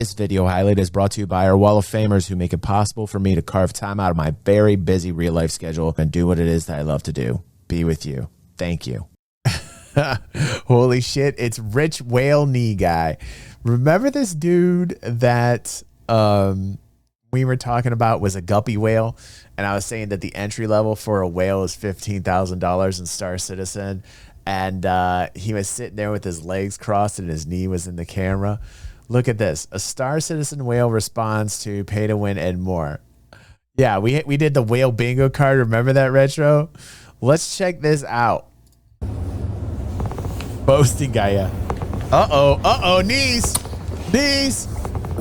This video highlight is brought to you by our wall of famers who make it possible for me to carve time out of my very busy real life schedule and do what it is that I love to do. Be with you. Thank you. Holy shit, it's Rich Whale Knee Guy. Remember this dude that we were talking about was a guppy whale? And I was saying that the entry level for a whale is $15,000 in Star Citizen. And he was sitting there with his legs crossed and his knee was in the camera. Look at this. A Star Citizen whale responds to pay to win and more. Yeah, we did the whale bingo card. Remember that, Retro? Let's check this out. Boasting guy. Uh-oh, knees.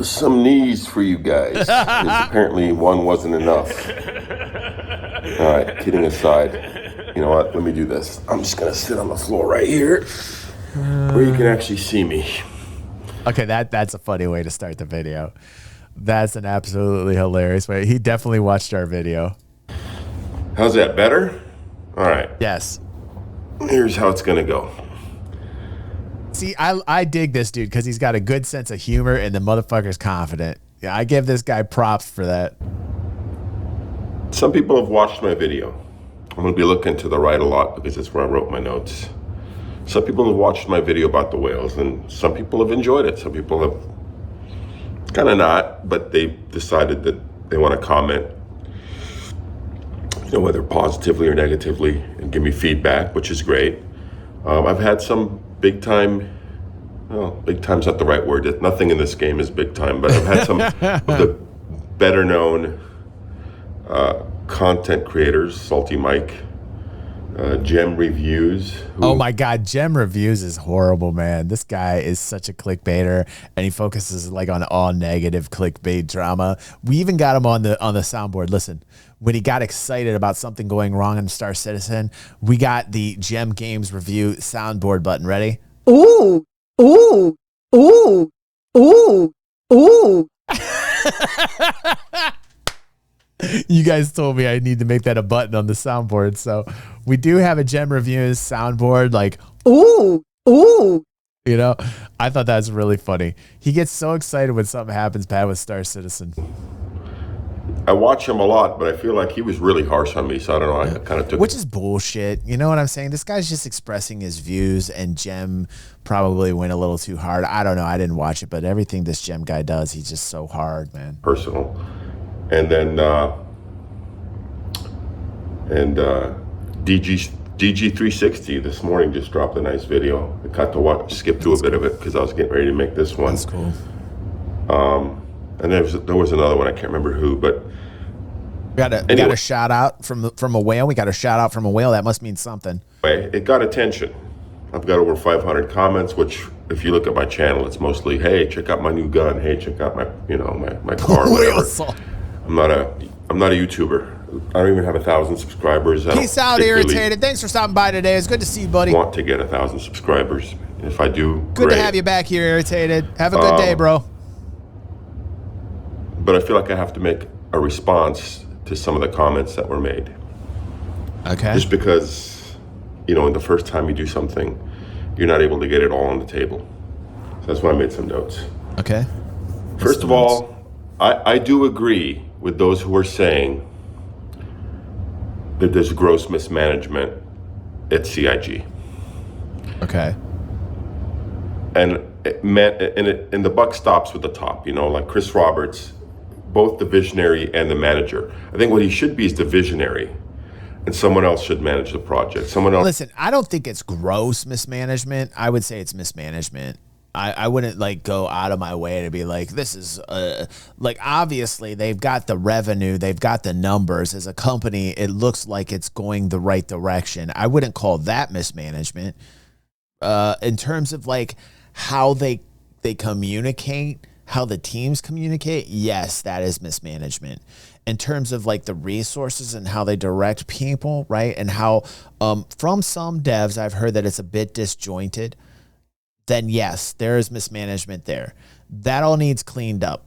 Some knees for you guys, because apparently one wasn't enough. All right, kidding aside, you know what? Let me do this. I'm just gonna sit on the floor right here, where you can actually see me. Okay, that's a funny way to start the video. That's an absolutely hilarious way. He definitely watched our video. How's that, better? All right. Yes. Here's how it's gonna go. See, I dig this dude because he's got a good sense of humor and the motherfucker's confident. Yeah, I give this guy props for that. Some people have watched my video. I'm gonna be looking to the right a lot because that's where I wrote my notes. Some people have watched my video about the whales and some people have enjoyed it. Some people have kind of not, but they decided that they want to comment, you know, whether positively or negatively, and give me feedback, which is great. I've had some big time, well, big time's not the right word. Nothing in this game is big time, but I've had some of the better known content creators, Salty Mike, Gem Reviews. Oh my God, Gem Reviews is horrible, man. This guy is such a clickbaiter, and he focuses like on all negative clickbait drama. We even got him on the soundboard. Listen, when he got excited about something going wrong in Star Citizen, we got the Gem Games Review soundboard button. Ready? Ooh, ooh, ooh, ooh, ooh. You guys told me I need to make that a button on the soundboard. So we do have a Gem Reviews soundboard, like, ooh, ooh. You know, I thought that was really funny. He gets so excited when something happens bad with Star Citizen. I watch him a lot, but I feel like he was really harsh on me, so I don't know. I kind of took Which is bullshit. You know what I'm saying? This guy's just expressing his views, and Gem probably went a little too hard. I don't know. I didn't watch it, but everything this Gem guy does, he's just so hard, man. Personal. And then DG360 this morning just dropped a nice video. I got to skip through a bit of it because I was getting ready to make this one. That's cool. And there was another one, I can't remember who, but we got a shout out from a whale. We got a shout out from a whale. That must mean something. It got attention. I've got over 500 comments, which if you look at my channel, it's mostly, hey, check out my new gun. Hey, check out my car, whatever. I'm not a YouTuber. I don't even have 1,000 subscribers. Peace out, Irritated. Thanks for stopping by today. It's good to see you, buddy. I want to get 1,000 subscribers. If I do, good great. To have you back here, Irritated. Have a good day, bro. But I feel like I have to make a response to some of the comments that were made. Okay. Just because, you know, in the first time you do something, you're not able to get it all on the table. So that's why I made some notes. Okay. First of all, I do agree with those who are saying that there's gross mismanagement at CIG. Okay. And the buck stops with the top, you know, like Chris Roberts, both the visionary and the manager. I think what he should be is the visionary, and someone else should manage the project. Someone else. Listen, I don't think it's gross mismanagement. I would say it's mismanagement. I wouldn't like go out of my way to be like, this is like, obviously they've got the revenue, they've got the numbers. As a company, it looks like it's going the right direction. I wouldn't call that mismanagement. In terms of like how they communicate, how the teams communicate, yes, that is mismanagement. In terms of like the resources and how they direct people, right? And how from some devs, I've heard that it's a bit disjointed. Then yes, there is mismanagement there. That all needs cleaned up.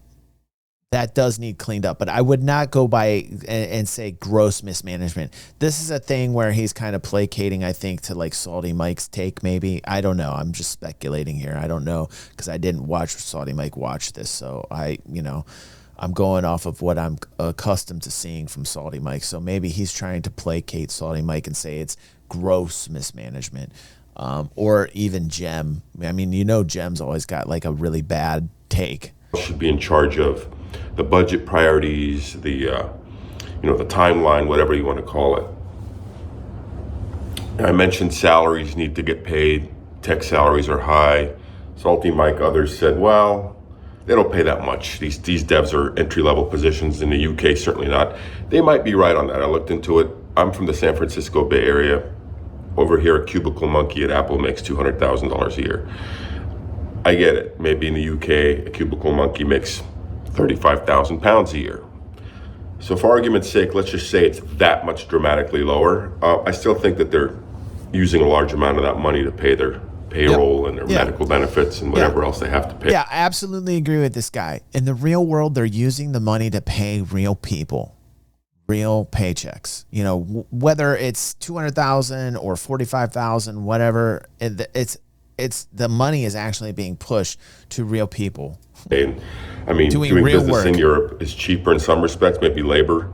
That does need cleaned up, but I would not go by and say gross mismanagement. This is a thing where he's kind of placating, I think, to like Salty Mike's take, maybe. I don't know. I'm just speculating here. I don't know because I didn't watch Salty Mike watch this. So I'm going off of what I'm accustomed to seeing from Salty Mike. So maybe he's trying to placate Salty Mike and say it's gross mismanagement. Or even Jem. I mean, Jem's always got like a really bad take. Should be in charge of the budget priorities, the timeline, whatever you want to call it. I mentioned salaries need to get paid. Tech salaries are high. Salty Mike, others said, well, they don't pay that much. These devs are entry-level positions in the UK, certainly not. They might be right on that. I looked into it. I'm from the San Francisco Bay Area. Over here, a cubicle monkey at Apple makes $200,000 a year. I get it. Maybe in the UK, a cubicle monkey makes 35,000 pounds a year. So for argument's sake, let's just say it's that much dramatically lower. I still think that they're using a large amount of that money to pay their payroll and their medical benefits and whatever else they have to pay. Yeah, I absolutely agree with this guy. In the real world, they're using the money to pay real people, real paychecks. Whether it's 200,000 or 45,000, whatever, it's the money is actually being pushed to real people. And I mean, doing business work in Europe is cheaper in some respects. Maybe labor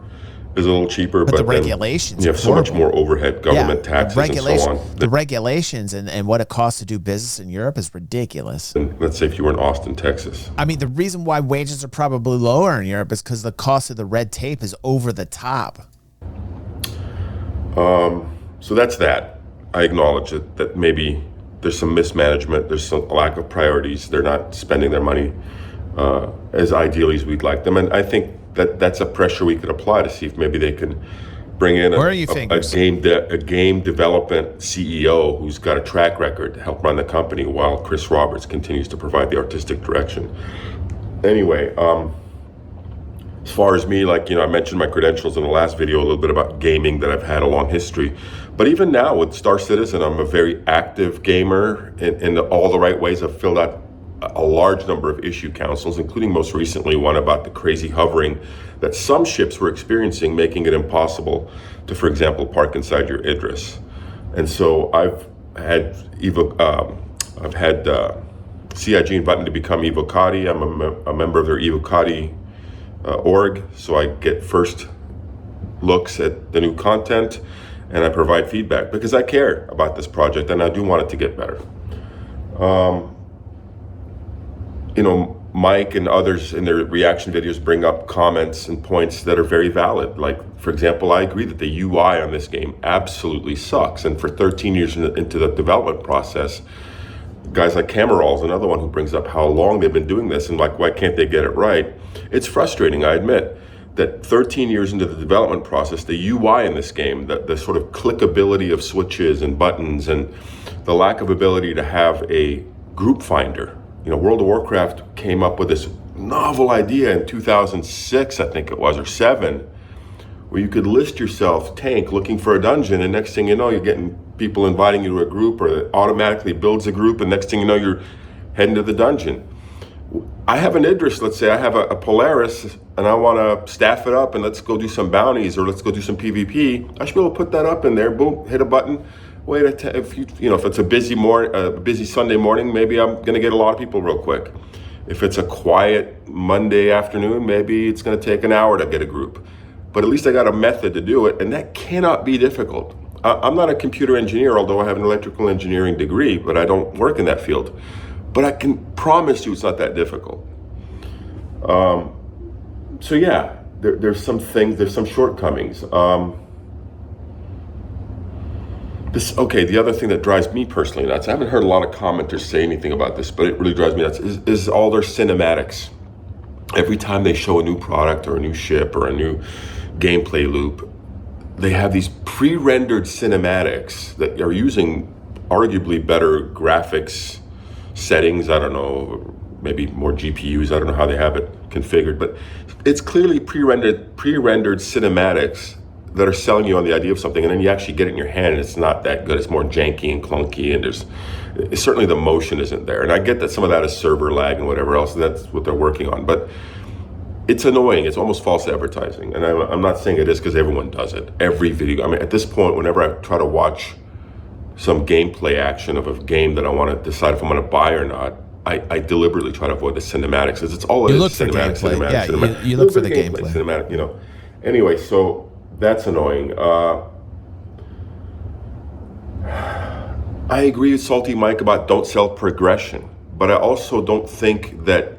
is a little cheaper, but the regulations you have so much more overhead, government taxes, and so on. The regulations and what it costs to do business in Europe is ridiculous. And let's say if you were in Austin, Texas. I mean, the reason why wages are probably lower in Europe is because the cost of the red tape is over the top. So that's that. I acknowledge that maybe there's some mismanagement, there's some lack of priorities. They're not spending their money as ideally as we'd like them. And I think that's a pressure we could apply to see if maybe they can bring in a game development CEO who's got a track record to help run the company while Chris Roberts continues to provide the artistic direction. Anyway, as far as me, I mentioned my credentials in the last video, a little bit about gaming, that I've had a long history. But even now with Star Citizen, I'm a very active gamer in all the right ways. I've filled out a large number of issue councils, including most recently one about the crazy hovering that some ships were experiencing, making it impossible to, for example, park inside your Idris. And so I've had CIG invite me to become Evocati. I'm a member of their Evocati org, so I get first looks at the new content and I provide feedback because I care about this project and I do want it to get better. Mike and others in their reaction videos bring up comments and points that are very valid. Like, for example, I agree that the UI on this game absolutely sucks. And for 13 years into the development process, guys like Cameral's another one who brings up how long they've been doing this and why can't they get it right? It's frustrating, I admit, that 13 years into the development process, the UI in this game, the sort of clickability of switches and buttons and the lack of ability to have a group finder. World of Warcraft came up with this novel idea in 2006, I think it was, or 7, where you could list yourself tank looking for a dungeon, and next thing you know, you're getting people inviting you to a group, or it automatically builds a group, and next thing you know, you're heading to the dungeon. I have an Idris, let's say I have a Polaris, and I want to staff it up, and let's go do some bounties, or let's go do some PvP. I should be able to put that up in there, boom, hit a button. Wait, if it's a busy Sunday morning, maybe I'm going to get a lot of people real quick. If it's a quiet Monday afternoon, maybe it's going to take an hour to get a group. But at least I got a method to do it, and that cannot be difficult. I'm not a computer engineer, although I have an electrical engineering degree, but I don't work in that field. But I can promise you it's not that difficult. So yeah, there's some things, there's some shortcomings. The other thing that drives me personally nuts, I haven't heard a lot of commenters say anything about this, but it really drives me nuts, is all their cinematics. Every time they show a new product or a new ship or a new gameplay loop, they have these pre-rendered cinematics that are using arguably better graphics settings. I don't know, maybe more GPUs. I don't know how they have it configured, but it's clearly pre-rendered cinematics that are selling you on the idea of something, and then you actually get it in your hand and it's not that good. It's more janky and clunky, and certainly the motion isn't there. And I get that some of that is server lag and whatever else, that's what they're working on. But it's annoying. It's almost false advertising. And I'm not saying it is because everyone does it. Every video, I mean, at this point, whenever I try to watch some gameplay action of a game that I want to decide if I'm going to buy or not, I deliberately try to avoid the cinematics, because it's all it is. Cinematic. You look for the gameplay. Cinematic, you know. Anyway, so that's annoying. I agree with Salty Mike about don't sell progression, but I also don't think that,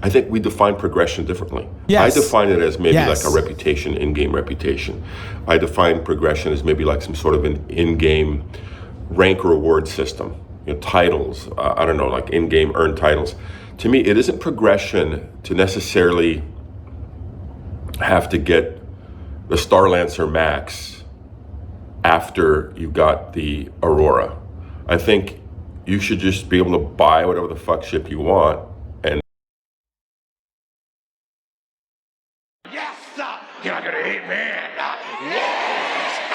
I think we define progression differently. Yes. I define it as maybe like a reputation, in-game reputation. I define progression as maybe like some sort of an in-game rank or reward system. You know, titles, I don't know, like in-game earned titles. To me, it isn't progression to necessarily have to get the Star Lancer Max after you got the Aurora. I think you should just be able to buy whatever the fuck ship you want. And yes, you're not gonna hate me. Yes.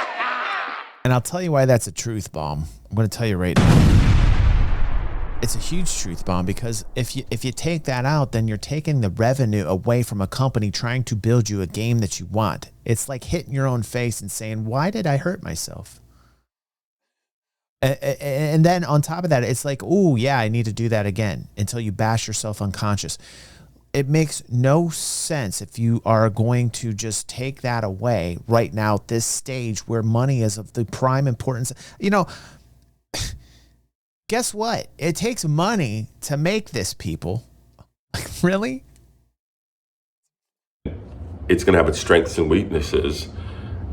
And I'll tell you why that's a truth bomb. I'm going to tell you right now. It's a huge truth bomb, because if you take that out, then you're taking the revenue away from a company trying to build you a game that you want. It's like hitting your own face and saying, why did I hurt myself? And then on top of that, it's like, oh yeah, I need to do that again, until you bash yourself unconscious. It makes no sense if you are going to just take that away right now at this stage where money is of the prime importance. You know, guess what? It takes money to make this, people. Like, really? it's going to have its strengths and weaknesses,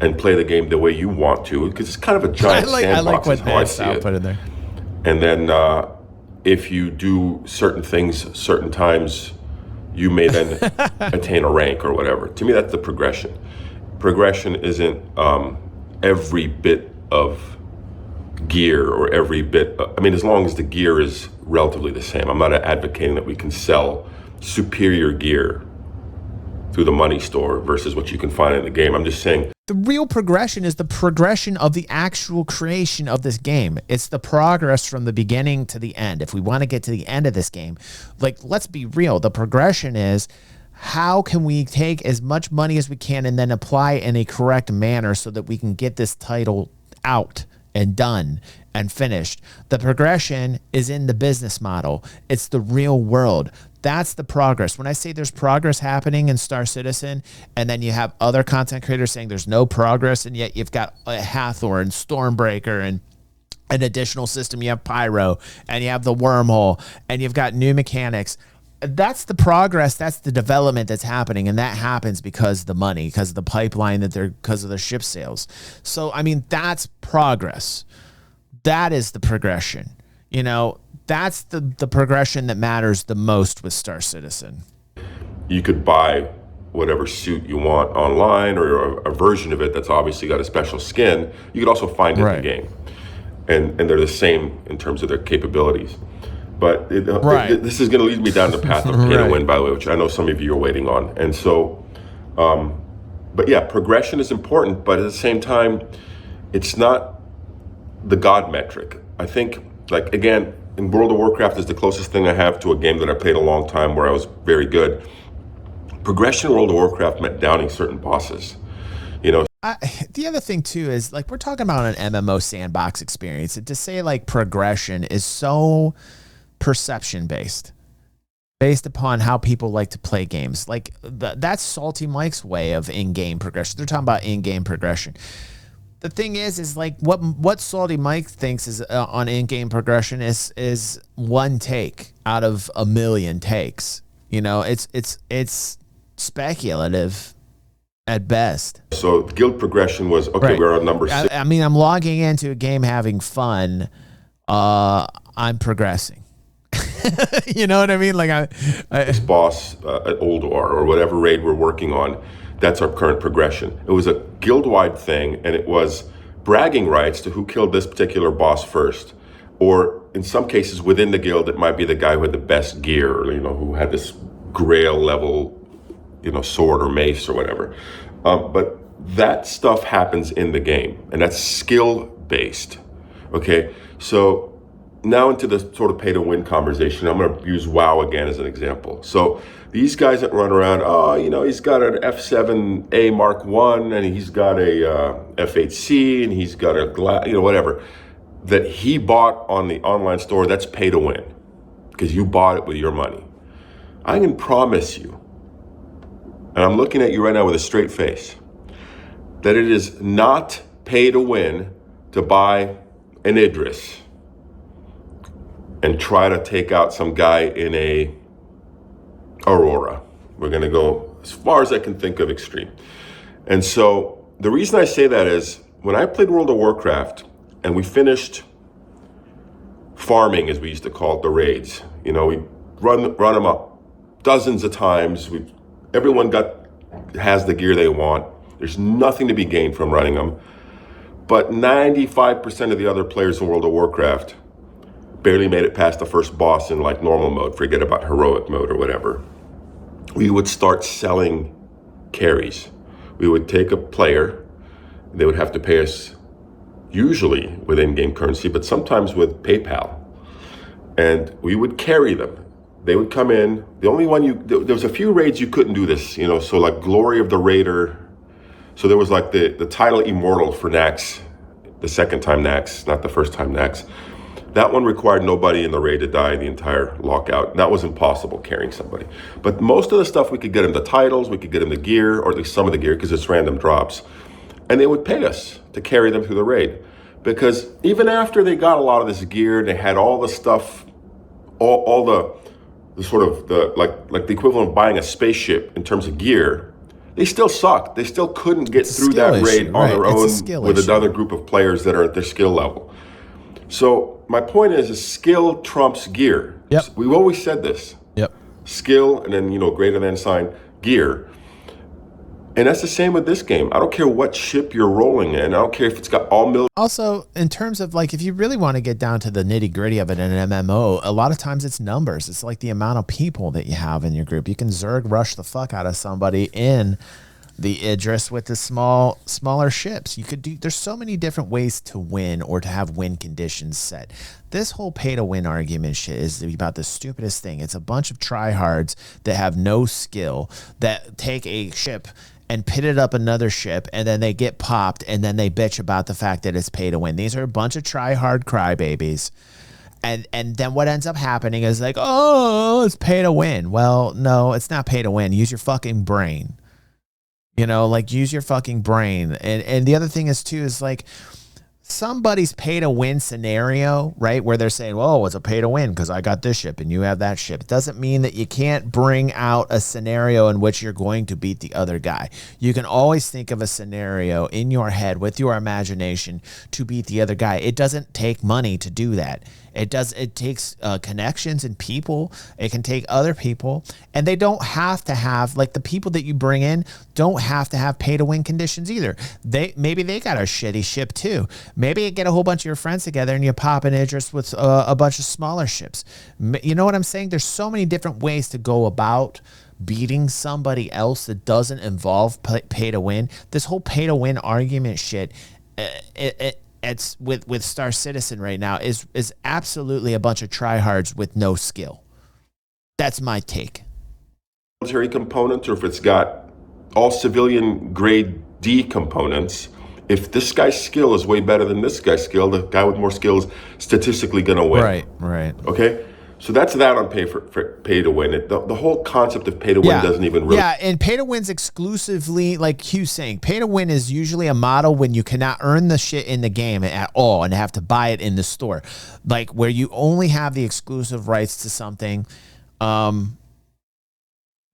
and play the game the way you want to, because it's kind of a giant sandbox. I like what I see it. put in there. And then if you do certain things certain times, you may then attain a rank or whatever. To me, that's the progression. Progression isn't every bit of gear or every bit. I mean, as long as the gear is relatively the same. I'm not advocating that we can sell superior gear through the money store versus what you can find in the game. I'm just saying the real progression is the progression of the actual creation of this game. It's the progress from the beginning to the end. If we want to get to the end of this game, like, let's be real. The progression is, how can we take as much money as we can and then apply it in a correct manner so that we can get this title out and done and finished. The progression is in the business model. It's the real world. That's the progress. When I say there's progress happening in Star Citizen, and then you have other content creators saying there's no progress, and yet you've got a Hathor and Stormbreaker and an additional system. You have Pyro, and you have the wormhole, and you've got new mechanics. That's the progress. That's the development that's happening. And that happens because of the money, because of the pipeline, because of the ship sales. So, I mean, that's progress. That is the progression. You know, that's the progression that matters the most with Star Citizen. You could buy whatever suit you want online, or a version of it that's obviously got a special skin. You could also find it in the game. And they're the same in terms of their capabilities. But this is going to lead me down the path of pay to win, by the way, which I know some of you are waiting on. And so, but yeah, progression is important, but at the same time, it's not the God metric. I think, like, again, in World of Warcraft is the closest thing I have to a game that I played a long time where I was very good. Progression in World of Warcraft meant downing certain bosses. You know, the other thing too is, like, we're talking about an MMO sandbox experience, and to say like progression is so perception based upon how people like to play games. Like, that's Salty Mike's way of in-game progression. They're talking about in-game progression. The thing is like what Salty Mike thinks is on in-game progression is one take out of a million takes. You know, it's speculative at best. So guild progression was, okay, we're on number 6. I mean, I'm logging into a game having fun. I'm progressing. You know what I mean? Like, this boss at Oldor or whatever raid we're working on, that's our current progression. It was a guild-wide thing, and it was bragging rights to who killed this particular boss first. Or in some cases within the guild, it might be the guy who had the best gear, you know, who had this grail level, you know, sword or mace or whatever. But that stuff happens in the game, and that's skill-based. Okay, so now into the sort of pay-to-win conversation, I'm going to use WoW again as an example. So These guys that run around, oh, you know, he's got an F7A Mark 1 and he's got a F8C and he's got a whatever, that he bought on the online store, that's pay to win because you bought it with your money. I can promise you, and I'm looking at you right now with a straight face, that it is not pay to win to buy an Idris and try to take out some guy in a Aurora. We're going to go as far as I can think of extreme. And so the reason I say that is when I played World of Warcraft and we finished farming, as we used to call it, the raids, you know, we run them up dozens of times. Everyone has the gear they want. There's nothing to be gained from running them. But 95% of the other players in World of Warcraft barely made it past the first boss in like normal mode, forget about heroic mode or whatever. We would start selling carries. We would take a player, they would have to pay us usually with in-game currency, but sometimes with PayPal. And we would carry them. They would come in. The only one there was a few raids you couldn't do this, you know, so like Glory of the Raider. So there was like the title Immortal for Nax, the second time Nax, not the first time Nax. That one required nobody in the raid to die the entire lockout. That was impossible carrying somebody. But most of the stuff we could get them the titles, we could get them the gear, or at least some of the gear because it's random drops. And they would pay us to carry them through the raid. Because even after they got a lot of this gear, they had all the stuff, all the sort of like the equivalent of buying a spaceship in terms of gear, they still sucked. They still couldn't get through that raid on their own with another group of players that are at their skill level. So my point is skill trumps gear. Yep. We've always said this. Yep. Skill and then, you know, greater than sign gear. And that's the same with this game. I don't care what ship you're rolling in. I don't care if it's got all military. Also, in terms of like, if you really want to get down to the nitty gritty of it in an MMO, a lot of times it's numbers. It's like the amount of people that you have in your group. You can Zerg rush the fuck out of somebody in the Idris with the smaller ships. You could do, there's so many different ways to win or to have win conditions set. This whole pay to win argument shit is about the stupidest thing. It's a bunch of tryhards that have no skill that take a ship and pit it up another ship, and then they get popped, and then they bitch about the fact that it's pay to win. These are a bunch of try-hard crybabies. And then what ends up happening is like, oh, it's pay to win. Well, no, it's not pay to win. Use your fucking brain. You know, like use your fucking brain. And the other thing is too, is like somebody's pay to win scenario, right? Where they're saying, well, it's a pay to win because I got this ship and you have that ship. It doesn't mean that you can't bring out a scenario in which you're going to beat the other guy. You can always think of a scenario in your head with your imagination to beat the other guy. It doesn't take money to do that. It takes connections and people. It can take other people, and they don't have to have, like, the people that you bring in don't have to have pay to win conditions either. Maybe they got a shitty ship too. Maybe you get a whole bunch of your friends together and you pop an interest with a bunch of smaller ships. You know what I'm saying? There's so many different ways to go about beating somebody else that doesn't involve pay to win. This whole pay to win argument shit, it's with Star Citizen right now is absolutely a bunch of tryhards with no skill. That's my take. Military components, or if it's got all civilian grade D components, if this guy's skill is way better than this guy's skill, the guy with more skill is statistically going to win. Right. Okay? So that's that on pay to win. The whole concept of pay to win doesn't even really. Yeah, and pay to win's exclusively, like Hugh's saying, pay to win is usually a model when you cannot earn the shit in the game at all and have to buy it in the store. Like where you only have the exclusive rights to something,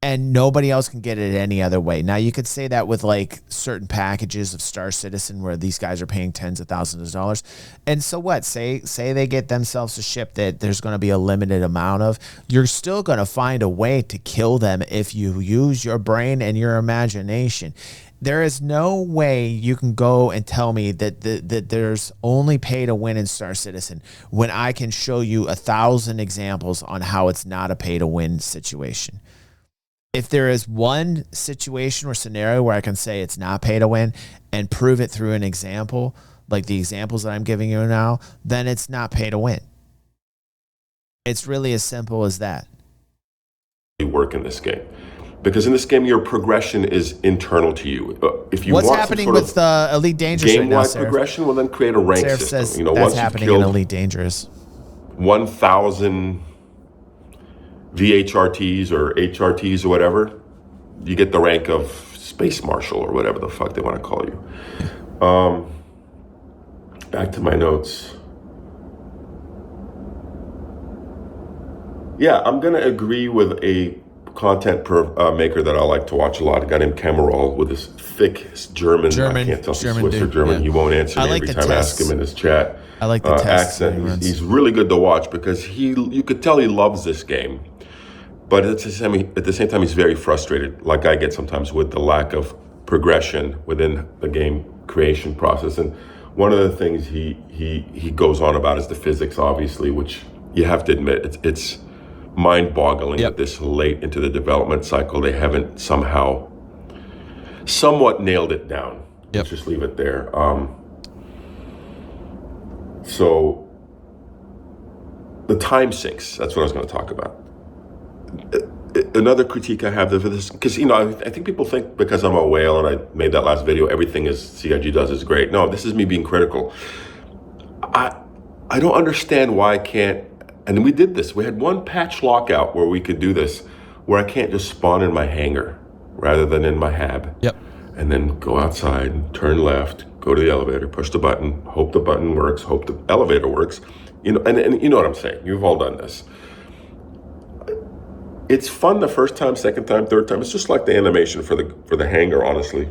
and nobody else can get it any other way. Now, you could say that with like certain packages of Star Citizen where these guys are paying tens of thousands of dollars. And so what? Say they get themselves a ship that there's going to be a limited amount of. You're still going to find a way to kill them if you use your brain and your imagination. There is no way you can go and tell me that there's only pay to win in Star Citizen when I can show you 1,000 examples on how it's not a pay to win situation. If there is one situation or scenario where I can say it's not pay to win and prove it through an example, like the examples that I'm giving you now, then it's not pay to win. It's really as simple as that. Work in this game. Because in this game, your progression is internal to you. If you What's want happening some sort with of Elite Dangerous right now, game-wide Seraph? progression, well, then create a rank Seraph system. says You know, that's once you've happening in killed Elite Dangerous. 1,000 VHRTs or HRTs or whatever, you get the rank of Space Marshal or whatever the fuck they want to call you. Back to my notes. Yeah, I'm going to agree with a content maker that I like to watch a lot, a guy named Cameron with his thick German, I can't tell if he's Swiss or German, yeah. he won't answer me like every the time I tests. ask him in his chat. I like the tests accent. He's really good to watch because you could tell he loves this game, but at the same time he's very frustrated, like I get sometimes, with the lack of progression within the game creation process. And one of the things he goes on about is the physics, obviously, which you have to admit it's mind-boggling that this late into the development cycle they haven't somewhat nailed it down. Let's just leave it there. So the time sinks, that's what I was going to talk about. Another critique I have of this, because I think people think because I'm a whale and I made that last video, everything CIG does is great. No, this is me being critical. I don't understand why I can't. And we did this. We had one patch lockout where we could do this, where I can't just spawn in my hangar rather than in my hab. Yep. And then go outside, turn left, go to the elevator, push the button, hope the button works, hope the elevator works. And you know what I'm saying. You've all done this. It's fun the first time, second time, third time. It's just like the animation for the hangar, honestly,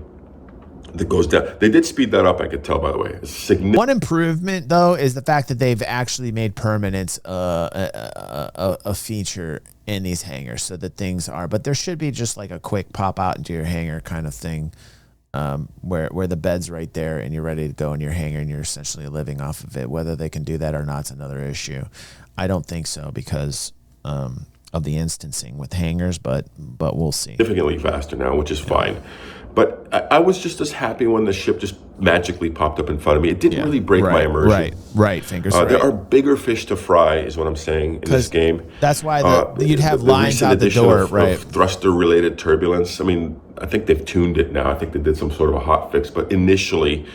that goes down. They did speed that up, I could tell, by the way. It's significant. One improvement, though, is the fact that they've actually made permanence a feature in these hangars, so that things are. But there should be just like a quick pop out into your hangar kind of thing, where the bed's right there and you're ready to go in your hangar and you're essentially living off of it. Whether they can do that or not is another issue. I don't think so because of the instancing with hangars, but we'll see. Significantly faster now, which is fine. But I was just as happy when the ship just magically popped up in front of me. It didn't really break my immersion. Right. Fingers There are bigger fish to fry, is what I'm saying, in this game. That's why you'd have the lines recent out the addition door, of thruster-related turbulence. I mean, I think they've tuned it now. I think they did some sort of a hot fix. But initially,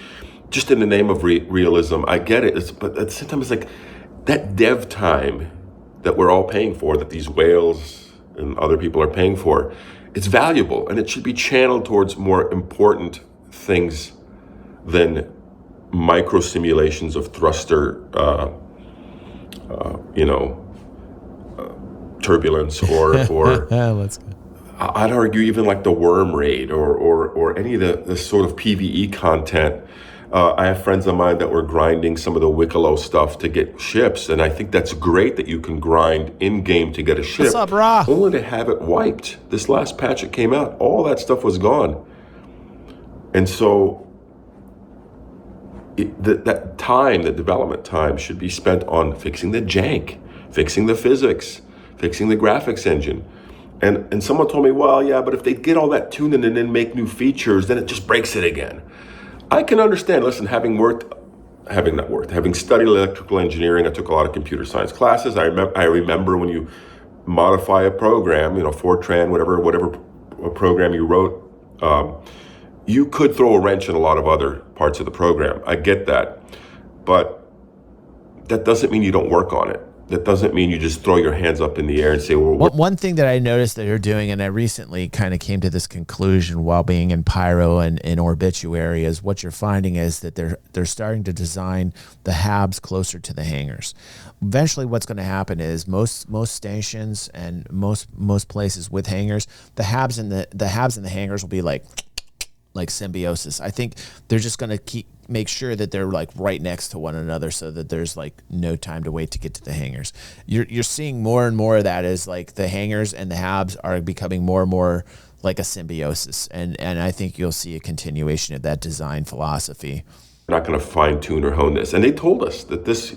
just in the name of realism, I get it. But at the same time, it's like that dev time that we're all paying for, that these whales and other people are paying for, it's valuable, and it should be channeled towards more important things than micro simulations of thruster, turbulence, or Let's go. I'd argue even like the worm raid or any of the sort of PvE content. I have friends of mine that were grinding some of the Wicklow stuff to get ships, and I think that's great that you can grind in-game to get a ship. What's up, brah? Only to have it wiped. This last patch that came out, all that stuff was gone. And so that time, the development time, should be spent on fixing the jank, fixing the physics, fixing the graphics engine. And someone told me, well, yeah, but if they get all that tuned in and then make new features, then it just breaks it again. I can understand. Listen, having studied electrical engineering, I took a lot of computer science classes. I remember when you modify a program, Fortran, whatever program you wrote, you could throw a wrench in a lot of other parts of the program. I get that, but that doesn't mean you don't work on it. That doesn't mean you just throw your hands up in the air and say, well, one thing that I noticed that they're doing, and I recently kind of came to this conclusion while being in Pyro and in Obituary, is what you're finding is that they're starting to design the habs closer to the hangars. Eventually what's going to happen is most stations and most places with hangars, the habs and the hangars will be like symbiosis. I think they're just going to make sure that they're like right next to one another so that there's like no time to wait to get to the hangars. You're seeing more and more of that as like the hangars and the habs are becoming more and more like a symbiosis. And I think you'll see a continuation of that design philosophy. We're not going to fine tune or hone this. And they told us that this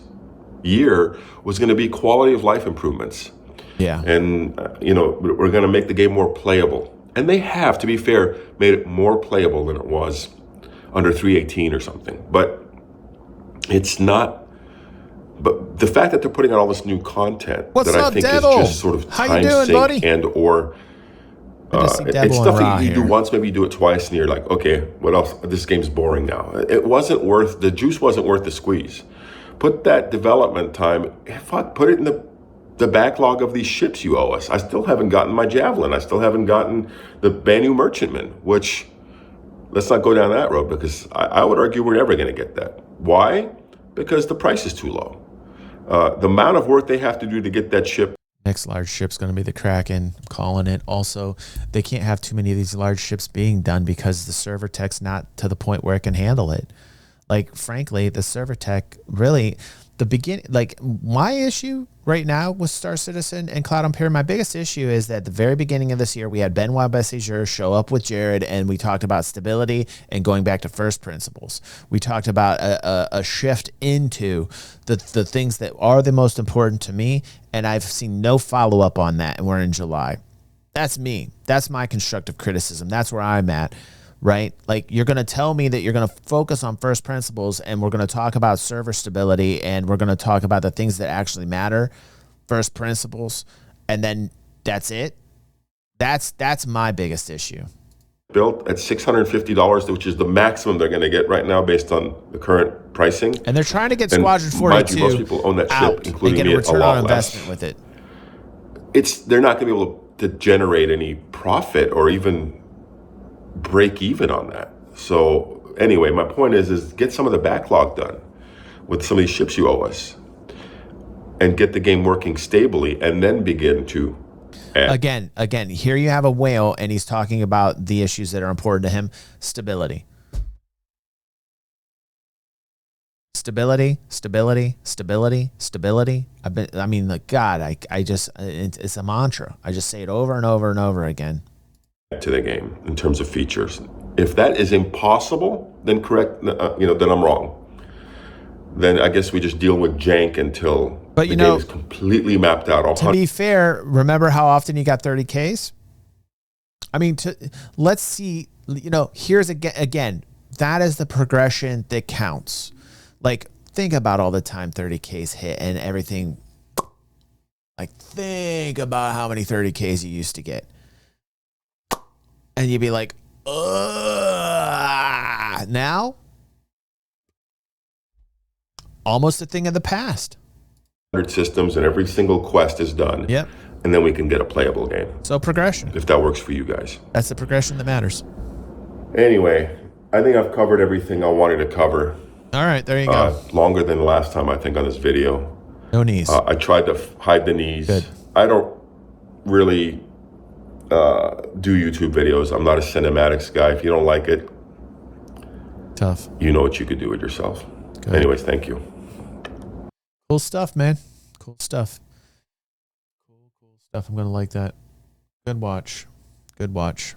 year was going to be quality of life improvements. Yeah. And, we're going to make the game more playable. And they have, to be fair, made it more playable than it was under 3.18 or something. But it's not. But the fact that they're putting out all this new content What's that I up, think Devil? is just sort of How time you doing, sink buddy? and or I just see It's Devil and stuff Ra that you do here. once, maybe you do it twice, and you're like, okay, what else? This game's boring now. It wasn't worth, the juice wasn't worth the squeeze. Put that development time, put it in the backlog of these ships you owe us. I still haven't gotten my Javelin. I still haven't gotten the Banu Merchantman, which, let's not go down that road, because I would argue we're never going to get that. Why? Because the price is too low. The amount of work they have to do to get that ship. Next large ship's going to be the Kraken. I'm calling it. Also, they can't have too many of these large ships being done because the server tech's not to the point where it can handle it. Like, frankly, the server tech really, the beginning, like my issue right now with Star Citizen and Cloud Imperium, my biggest issue is that at the very beginning of this year, we had Benoit Bessiger show up with Jared, and we talked about stability and going back to first principles. We talked about a shift into the things that are the most important to me, and I've seen no follow-up on that, and we're in July. That's me. That's my constructive criticism. That's where I'm at. Right? Like, you're going to tell me that you're going to focus on first principles, and we're going to talk about server stability, and we're going to talk about the things that actually matter, first principles, and then that's it. That's my biggest issue. Built at $650, which is the maximum they're going to get right now based on the current pricing. And they're trying to get And Squadron 42 mind you, most people own that ship, out including and get me, a return a lot on less. investment with it. They're not going to be able to generate any profit or even break even on that. So anyway, my point is get some of the backlog done with some of these ships you owe us, and get the game working stably, and then begin to add. Again, here you have a whale, and he's talking about the issues that are important to him. Stability. Stability. It's a mantra. I just say it over and over and over again. To the game in terms of features. If that is impossible, then then I'm wrong. Then I guess we just deal with jank until the game is completely mapped out. To be fair, remember how often you got 30Ks? I mean, let's see, here's again, that is the progression that counts. Like, think about all the time 30Ks hit and everything. Like, think about how many 30Ks you used to get. And you'd be like, ugh. Now, almost a thing of the past. 100 systems, and every single quest is done. Yep. And then we can get a playable game. So progression. If that works for you guys. That's the progression that matters. Anyway, I think I've covered everything I wanted to cover. All right, there you go. Longer than last time, I think, on this video. No knees. I tried to hide the knees. Good. I don't really do YouTube videos. I'm not a cinematics guy. If you don't like it, Tough. you know what you could do with yourself. Good. Anyways, thank you. Cool stuff, man. Cool stuff. Cool stuff. I'm going to like that. Good watch.